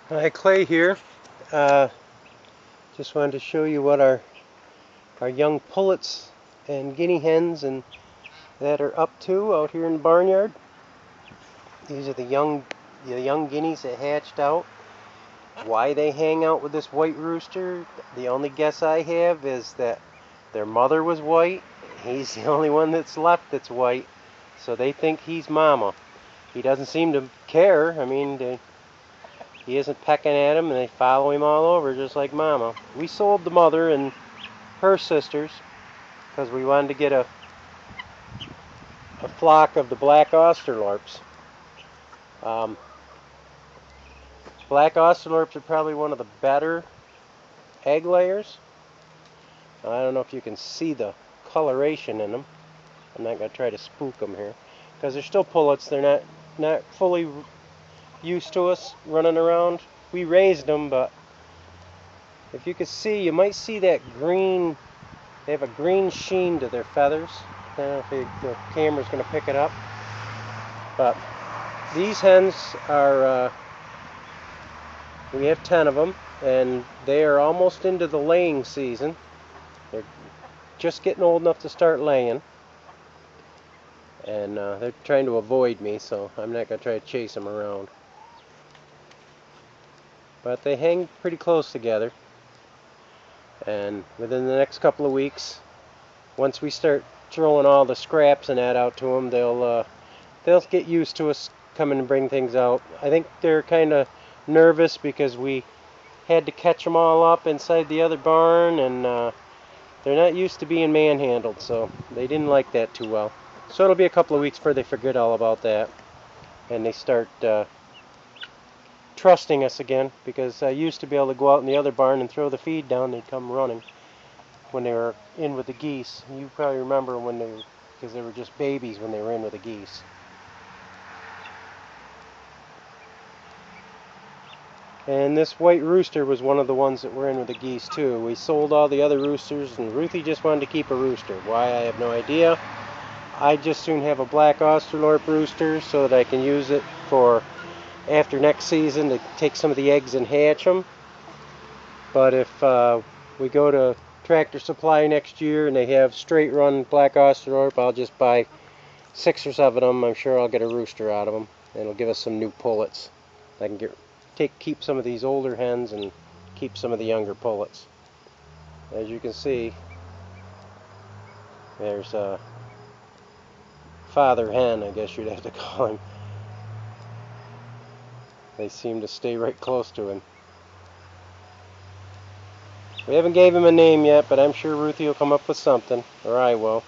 Hi, Clay here. Just wanted to show you what our young pullets and guinea hens and that are up to out here in the barnyard. These are the young guineas that hatched out. Why they hang out with this white rooster, the only guess I have is that their mother was white. He's the only one that's left that's white, so they think he's mama. He doesn't seem to care. I mean, he isn't pecking at him, and they follow him all over just like mama. We sold the mother and her sisters because we wanted to get a flock of the black Australorps. Black Australorps are probably one of the better egg layers. I don't know if you can see the coloration in them. I'm not going to try to spook them here because they're still pullets. They're not fully used to us running around. We raised them, but if you could see, you might see that green. They have a green sheen to their feathers. I don't know if the camera's going to pick it up, but these hens are, we have 10 of them, and they are almost into the laying season. They're just getting old enough to start laying, and they're trying to avoid me, so I'm not going to try to chase them around. But they hang pretty close together, and within the next couple of weeks, once we start throwing all the scraps and that out to them, they'll get used to us coming and bring things out. I think they're kind of nervous because we had to catch them all up inside the other barn, and they're not used to being manhandled, so they didn't like that too well. So it'll be a couple of weeks before they forget all about that and they start trusting us again, because I used to be able to go out in the other barn and throw the feed down, they'd come running when they were in with the geese. You probably remember when because they were just babies when they were in with the geese. And this white rooster was one of the ones that were in with the geese too. We sold all the other roosters, and Ruthie just wanted to keep a rooster. Why, I have no idea. I'd just soon have a black Australorp rooster so that I can use it for after next season to take some of the eggs and hatch them. But if we go to Tractor Supply next year and they have straight run black Australorp, I'll just buy 6 or 7 of them. I'm sure I'll get a rooster out of them, and it'll give us some new pullets. I can keep some of these older hens and keep some of the younger pullets. As you can see, there's a father hen, I guess you'd have to call him. They seem to stay right close to him. We haven't gave him a name yet, but I'm sure Ruthie will come up with something, or I will.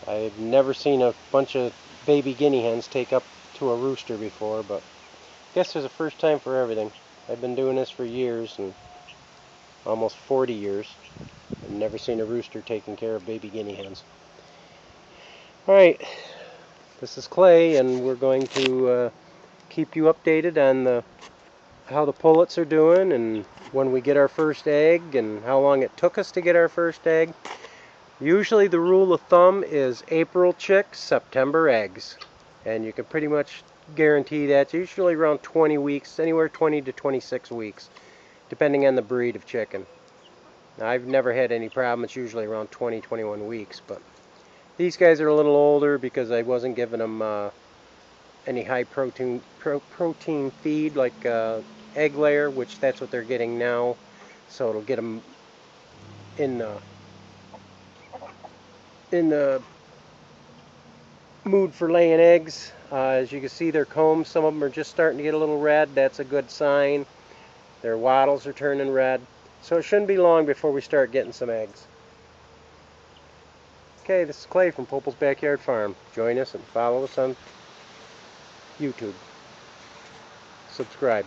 I've never seen a bunch of baby guinea hens take up to a rooster before, but I guess there's a first time for everything. I've been doing this for years, and almost 40 years. I've never seen a rooster taking care of baby guinea hens. Alright, this is Clay, and we're going to keep you updated on how the pullets are doing, and when we get our first egg, and how long it took us to get our first egg. Usually the rule of thumb is April chicks, September eggs, and you can pretty much guarantee that. It's usually around 20 weeks, anywhere 20 to 26 weeks, depending on the breed of chicken. Now, I've never had any problem. It's usually around 20, 21 weeks, but these guys are a little older because I wasn't giving them any high protein feed like egg layer, which that's what they're getting now, so it'll get them in the mood for laying eggs. As you can see, their combs, some of them are just starting to get a little red. That's a good sign. Their wattles are turning red, so it shouldn't be long before we start getting some eggs. Okay, this is Clay from Pople's Backyard Farm. Join us and follow us on YouTube. Subscribe.